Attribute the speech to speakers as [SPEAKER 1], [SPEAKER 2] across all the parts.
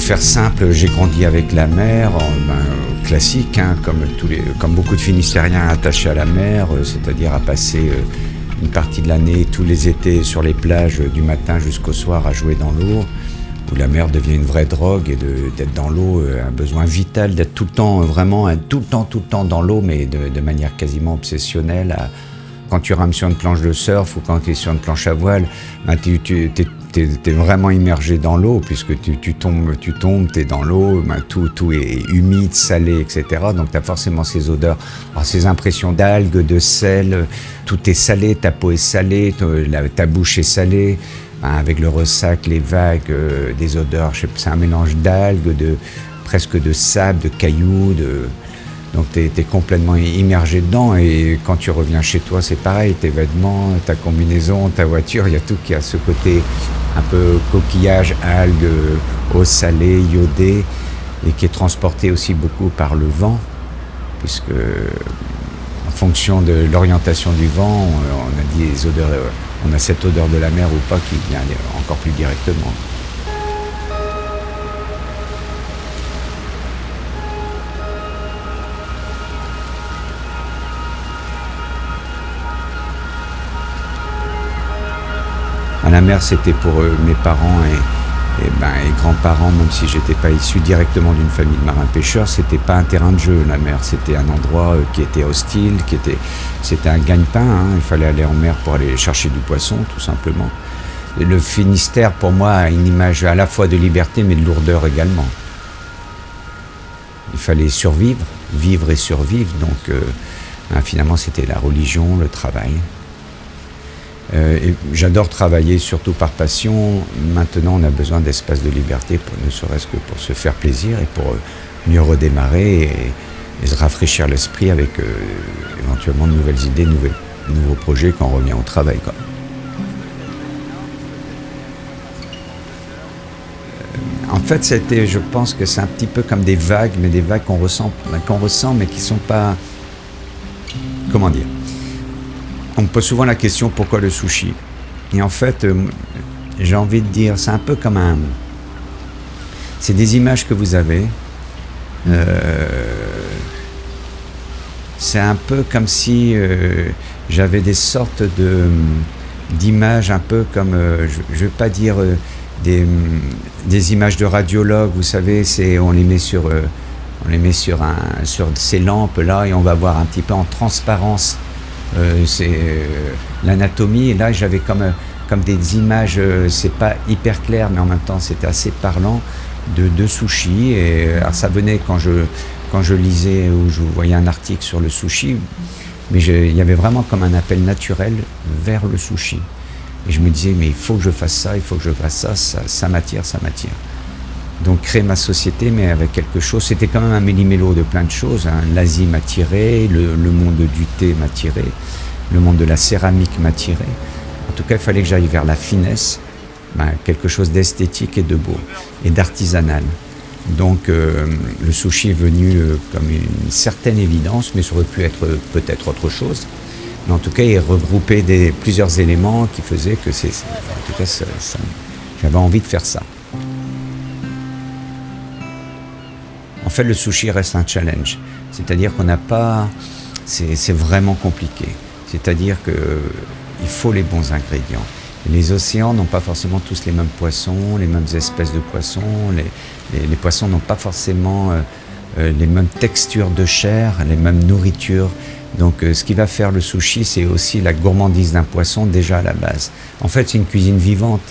[SPEAKER 1] faire simple, j'ai grandi avec la mer, classique, hein, comme beaucoup de Finistériens attachés à la mer, c'est-à-dire à passer une partie de l'année, tous les étés, sur les plages, du matin jusqu'au soir, à jouer dans l'eau, où la mer devient une vraie drogue, et d'être dans l'eau, un besoin vital, d'être tout le temps, vraiment, tout le temps dans l'eau, mais de manière quasiment obsessionnelle. Quand tu rames sur une planche de surf ou quand tu es sur une planche à voile, t'es vraiment immergé dans l'eau, puisque tu tombes, t'es dans l'eau, tout est humide, salé, etc. Donc t'as forcément ces odeurs, ces impressions d'algues, de sel, tout est salé, ta peau est salée, ta bouche est salée, avec le ressac, les vagues, des odeurs, c'est un mélange d'algues, presque de sable, de cailloux, donc t'es complètement immergé dedans, et quand tu reviens chez toi, c'est pareil, tes vêtements, ta combinaison, ta voiture, il y a tout qui a ce côté un peu coquillage, algues, eau salée, iodée, et qui est transporté aussi beaucoup par le vent, puisque en fonction de l'orientation du vent, on a dit les odeurs, on a cette odeur de la mer ou pas qui vient encore plus directement. À la mer, c'était pour mes parents et grands-parents, même si j'étais pas issu directement d'une famille de marins-pêcheurs, c'était pas un terrain de jeu, la mer. C'était un endroit qui était hostile, c'était un gagne-pain, hein. Il fallait aller en mer pour aller chercher du poisson, tout simplement. Et le Finistère, pour moi, a une image à la fois de liberté, mais de lourdeur également. Il fallait survivre, vivre et survivre, donc finalement, c'était la religion, le travail. Et j'adore travailler, surtout par passion. Maintenant, on a besoin d'espace de liberté, ne serait-ce que pour se faire plaisir et pour mieux redémarrer et se rafraîchir l'esprit avec éventuellement de nouvelles idées, nouveaux projets quand on revient au travail, quoi. En fait, je pense que c'est un petit peu comme des vagues, mais des vagues qu'on ressent, mais qui ne sont pas... Comment dire ? On me pose souvent la question, pourquoi le sushi ? Et en fait, j'ai envie de dire, c'est un peu comme c'est des images que vous avez. C'est un peu comme si j'avais des sortes d'images, un peu comme, je ne vais pas dire des images de radiologue, vous savez, on les met sur ces lampes-là, et on va voir un petit peu en transparence. C'est l'anatomie, et là j'avais comme des images, c'est pas hyper clair, mais en même temps c'était assez parlant, de sushi. Et alors ça venait quand je lisais ou je voyais un article sur le sushi, mais il y avait vraiment comme un appel naturel vers le sushi, et je me disais, mais il faut que je fasse ça, ça m'attire. Donc créer ma société, mais avec quelque chose, c'était quand même un méli-mélo de plein de choses, hein. L'Asie m'a tiré, le monde du thé m'a tiré, le monde de la céramique m'a tiré. En tout cas, il fallait que j'aille vers la finesse, quelque chose d'esthétique et de beau, et d'artisanal. Donc le sushi est venu comme une certaine évidence, mais ça aurait pu être peut-être autre chose. Mais en tout cas, il regroupait plusieurs éléments qui faisaient que en tout cas, j'avais envie de faire ça. En fait, le sushi reste un challenge, c'est-à-dire qu'on n'a pas... C'est vraiment compliqué, c'est-à-dire qu'il faut les bons ingrédients. Les océans n'ont pas forcément tous les mêmes poissons, les mêmes espèces de poissons, les poissons n'ont pas forcément les mêmes textures de chair, les mêmes nourritures. Donc ce qui va faire le sushi, c'est aussi la gourmandise d'un poisson déjà à la base. En fait, c'est une cuisine vivante.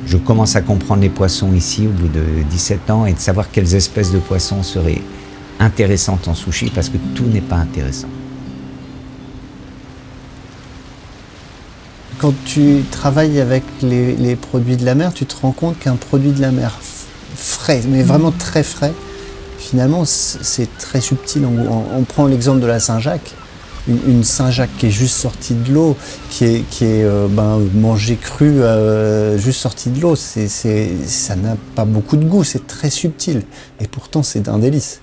[SPEAKER 1] Je commence à comprendre les poissons ici au bout de 17 ans, et de savoir quelles espèces de poissons seraient intéressantes en sushi, parce que tout n'est pas intéressant.
[SPEAKER 2] Quand tu travailles avec les produits de la mer, tu te rends compte qu'un produit de la mer frais, mais vraiment très frais, finalement c'est très subtil. On prend l'exemple de la Saint-Jacques. Une Saint-Jacques qui est juste sortie de l'eau, qui est mangée crue, juste sortie de l'eau, ça n'a pas beaucoup de goût, c'est très subtil. Et pourtant, c'est un délice.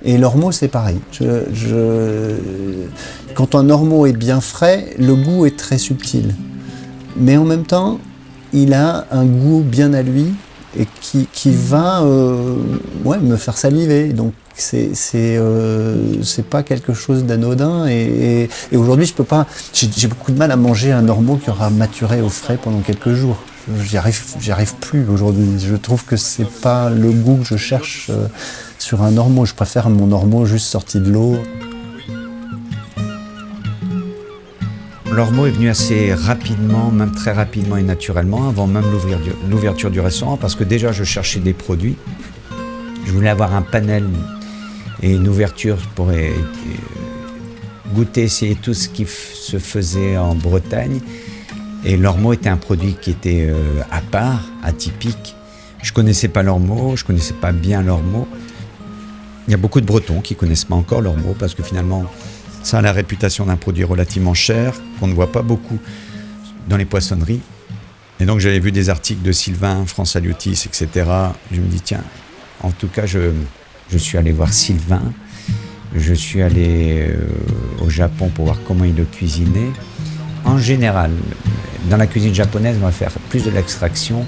[SPEAKER 2] Et l'ormeau, c'est pareil. Quand un ormeau est bien frais, le goût est très subtil. Mais en même temps, il a un goût bien à lui et qui va me faire saliver. Donc c'est pas quelque chose d'anodin et aujourd'hui je peux pas, j'ai beaucoup de mal à manger un ormeau qui aura maturé au frais pendant quelques jours. J'y arrive plus aujourd'hui. Je trouve que c'est pas le goût que je cherche sur un ormeau. Je préfère mon ormeau juste sorti de l'eau.
[SPEAKER 1] L'ormeau est venu assez rapidement, même très rapidement et naturellement, avant même l'ouverture du restaurant, parce que déjà je cherchais des produits. Je voulais avoir un panel et une ouverture pour goûter, essayer tout ce qui se faisait en Bretagne. Et l'ormeau était un produit qui était à part, atypique. Je connaissais pas l'ormeau, je connaissais pas bien l'ormeau. Il y a beaucoup de Bretons qui connaissent pas encore l'ormeau, parce que finalement, ça a la réputation d'un produit relativement cher, qu'on ne voit pas beaucoup dans les poissonneries. Et donc j'avais vu des articles de Sylvain, France Aliotis, etc. Je me dis, tiens, en tout cas, je suis allé voir Sylvain. Je suis allé au Japon pour voir comment il le cuisinait. En général, dans la cuisine japonaise, on va faire plus de l'extraction.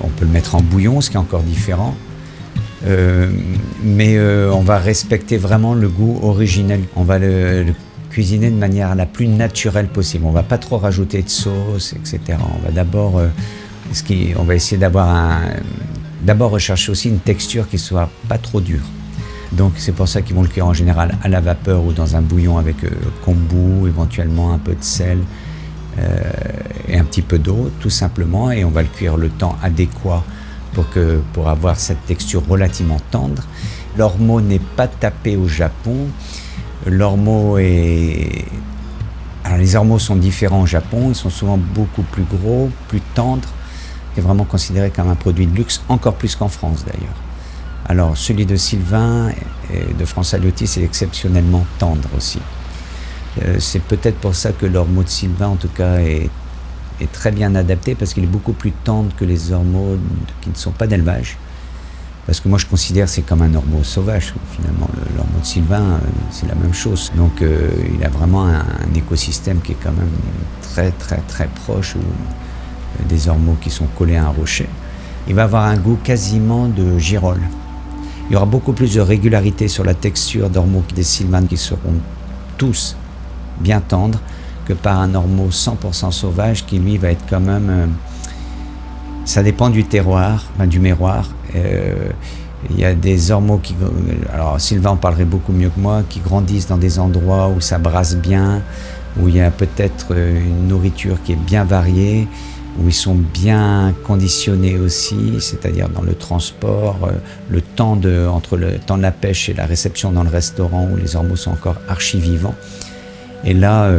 [SPEAKER 1] On peut le mettre en bouillon, ce qui est encore différent. Mais on va respecter vraiment le goût originel. On va le cuisiner de manière la plus naturelle possible. On ne va pas trop rajouter de sauce, etc. On va d'abord, on va essayer d'abord rechercher aussi une texture qui ne soit pas trop dure. Donc c'est pour ça qu'ils vont le cuire en général à la vapeur ou dans un bouillon avec kombu, éventuellement un peu de sel et un petit peu d'eau, tout simplement. Et on va le cuire le temps adéquat pour avoir cette texture relativement tendre. L'ormeau n'est pas tapé au Japon. Alors les ormeaux sont différents au Japon, ils sont souvent beaucoup plus gros, plus tendres. C'est vraiment considéré comme un produit de luxe, encore plus qu'en France d'ailleurs. Alors celui de Sylvain et de France Aliotis est exceptionnellement tendre aussi. C'est peut-être pour ça que l'ormeau de Sylvain en tout cas est très bien adapté, parce qu'il est beaucoup plus tendre que les ormeaux qui ne sont pas d'élevage. Parce que moi je considère que c'est comme un ormeau sauvage. Finalement l'ormeau de Sylvain c'est la même chose. Donc il a vraiment un écosystème qui est quand même très très très proche des ormeaux qui sont collés à un rocher. Il va avoir un goût quasiment de girole. Il y aura beaucoup plus de régularité sur la texture d'ormeaux des Sylvains qui seront tous bien tendres que par un ormeau 100% sauvage qui lui va être quand même... ça dépend du terroir, du miroir. Il y a des ormeaux qui... Alors Sylvain en parlerait beaucoup mieux que moi, qui grandissent dans des endroits où ça brasse bien, où il y a peut-être une nourriture qui est bien variée, où ils sont bien conditionnés aussi, c'est-à-dire dans le transport, le temps entre le temps de la pêche et la réception dans le restaurant, où les ormeaux sont encore archi-vivants. Et là,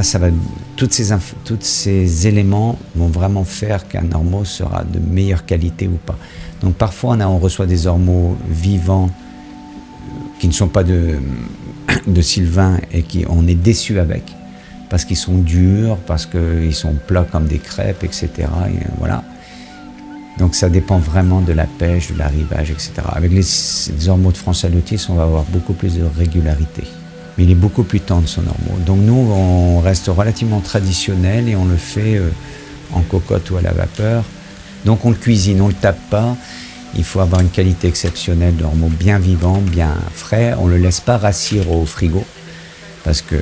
[SPEAKER 1] ça va, tous ces éléments vont vraiment faire qu'un ormeau sera de meilleure qualité ou pas. Donc parfois, on reçoit des ormeaux vivants qui ne sont pas de Sylvain et on est déçu avec, parce qu'ils sont durs, parce qu'ils sont plats comme des crêpes, etc. Et voilà. Donc ça dépend vraiment de la pêche, de l'arrivage, etc. Avec les ormeaux de France Aliotis, on va avoir beaucoup plus de régularité. Mais il est beaucoup plus tendre son ormeau. Donc nous, on reste relativement traditionnel et on le fait en cocotte ou à la vapeur. Donc on le cuisine, on ne le tape pas. Il faut avoir une qualité exceptionnelle d'ormeau, bien vivant, bien frais. On ne le laisse pas rassir au frigo, parce que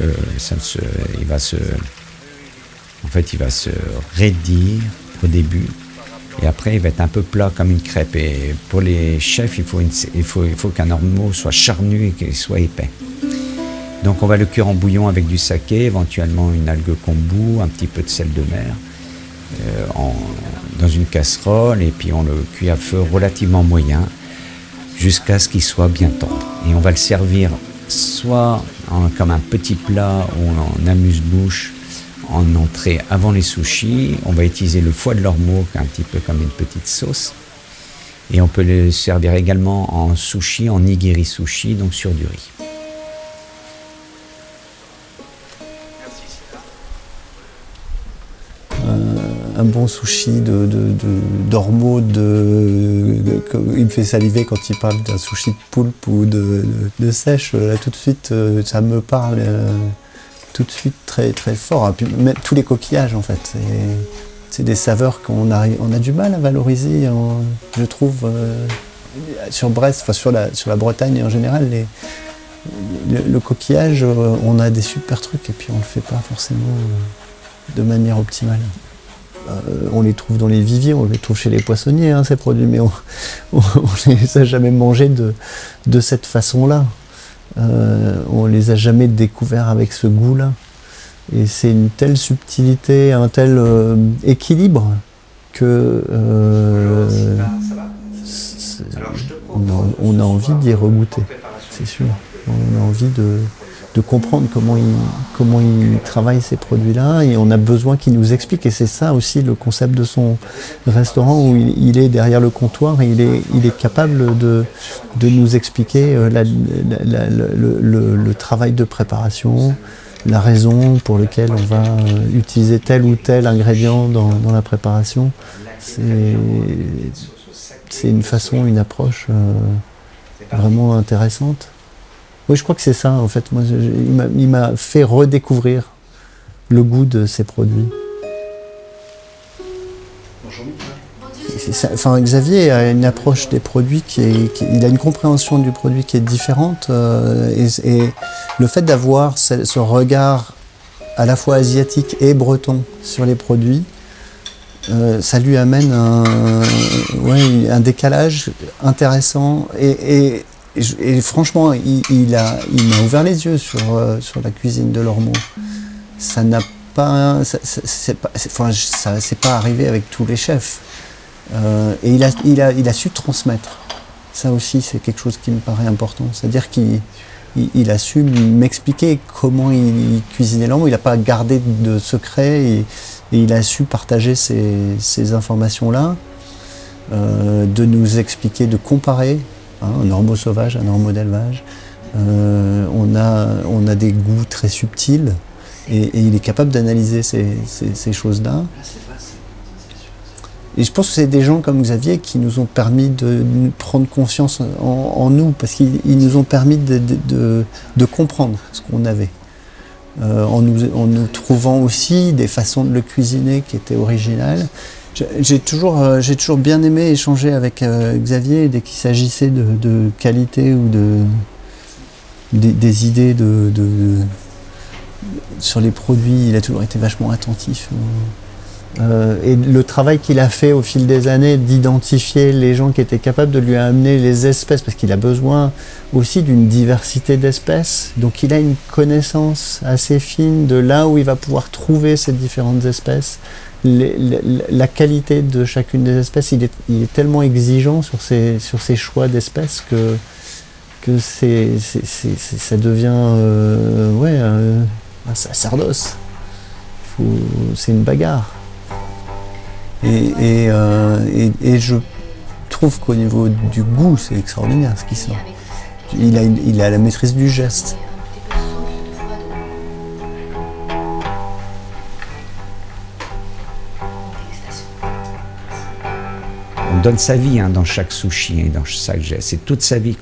[SPEAKER 1] il va se raidir au début. Et après, il va être un peu plat comme une crêpe. Et pour les chefs, il faut qu'un ormeau soit charnu et qu'il soit épais. Donc on va le cuire en bouillon avec du saké, éventuellement une algue kombu, un petit peu de sel de mer, dans une casserole, et puis on le cuit à feu relativement moyen jusqu'à ce qu'il soit bien tendre. Et on va le servir soit comme un petit plat ou en amuse-bouche en entrée avant les sushis. On va utiliser le foie de l'ormeau, qui est un petit peu comme une petite sauce. Et on peut le servir également en sushi, en nigiri sushi, donc sur du riz.
[SPEAKER 2] Un bon sushi d'ormeau, il me fait saliver quand il parle d'un sushi de poulpe ou de sèche. Là tout de suite, ça me parle tout de suite très, très fort. Et puis, même tous les coquillages, en fait. C'est des saveurs on a du mal à valoriser, je trouve, sur Brest, enfin sur la Bretagne en général. Le coquillage, on a des super trucs et puis on ne le fait pas forcément de manière optimale. On les trouve dans les viviers, on les trouve chez les poissonniers, hein, ces produits, mais on ne les a jamais mangés de cette façon-là. On ne les a jamais découverts avec ce goût-là. Et c'est une telle subtilité, un tel équilibre que on a envie d'y regoûter, c'est sûr. On a envie de comprendre comment il travaille ces produits-là et on a besoin qu'il nous explique. Et c'est ça aussi le concept de son restaurant où il est derrière le comptoir et il est capable de nous expliquer le travail de préparation, la raison pour laquelle on va utiliser tel ou tel ingrédient dans la préparation. C'est une façon, une approche vraiment intéressante. Oui, je crois que c'est ça, en fait. Moi, il m'a fait redécouvrir le goût de ces produits. Enfin, Xavier a une approche des produits il a une compréhension du produit qui est différente et le fait d'avoir ce regard à la fois asiatique et breton sur les produits, ça lui amène un décalage intéressant et franchement, il m'a ouvert les yeux sur la cuisine de Lormeaux. Ça n'a pas, c'est pas arrivé avec tous les chefs. Et il a su transmettre. Ça aussi, c'est quelque chose qui me paraît important. C'est-à-dire qu'il a su m'expliquer comment il cuisinait Lormeaux. Il n'a pas gardé de secret et il a su partager ces informations-là, de nous expliquer, de comparer un Lormeaux sauvage, un Lormeaux d'élevage. On a des goûts très subtils et il est capable d'analyser ces choses-là. Et je pense que c'est des gens comme Xavier qui nous ont permis de prendre confiance en nous, parce qu'ils nous ont permis de comprendre ce qu'on avait, en nous trouvant aussi des façons de le cuisiner qui étaient originales. J'ai toujours bien aimé échanger avec Xavier dès qu'il s'agissait de qualité ou des idées sur les produits. Il a toujours été vachement attentif. Et le travail qu'il a fait au fil des années d'identifier les gens qui étaient capables de lui amener les espèces, parce qu'il a besoin aussi d'une diversité d'espèces, donc il a une connaissance assez fine de là où il va pouvoir trouver ces différentes espèces, la qualité de chacune des espèces. Il est tellement exigeant sur ses choix d'espèces que ça devient un sacerdoce. C'est une bagarre. Et je trouve qu'au niveau du goût, c'est extraordinaire ce qui sort. Il a la maîtrise du geste.
[SPEAKER 1] On donne sa vie dans chaque sushi et dans chaque geste. C'est toute sa vie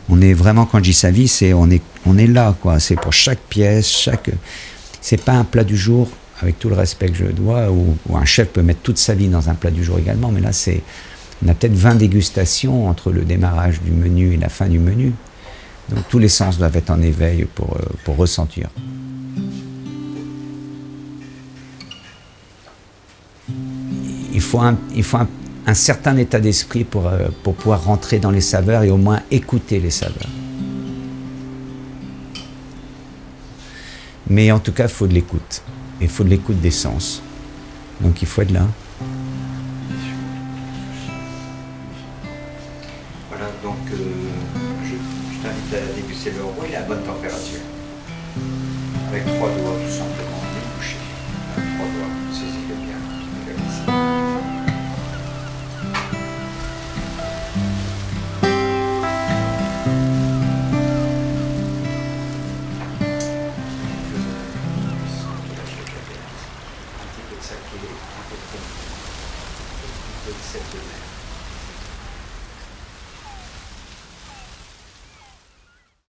[SPEAKER 1] on est vraiment, quand je dis sa vie, on est là, quoi. C'est pour chaque pièce, c'est pas un plat du jour, avec tout le respect que je dois, où un chef peut mettre toute sa vie dans un plat du jour également, mais là, on a peut-être 20 dégustations entre le démarrage du menu et la fin du menu. Donc tous les sens doivent être en éveil pour ressentir. Il faut un certain état d'esprit pour pouvoir rentrer dans les saveurs et au moins écouter les saveurs. Mais en tout cas, il faut de l'écoute. Il faut de l'écoute des sens. Donc il faut être là.
[SPEAKER 3] Voilà, donc je t'invite à déguster le roi, il est à bonne température. Avec 3 doigts tout simplement.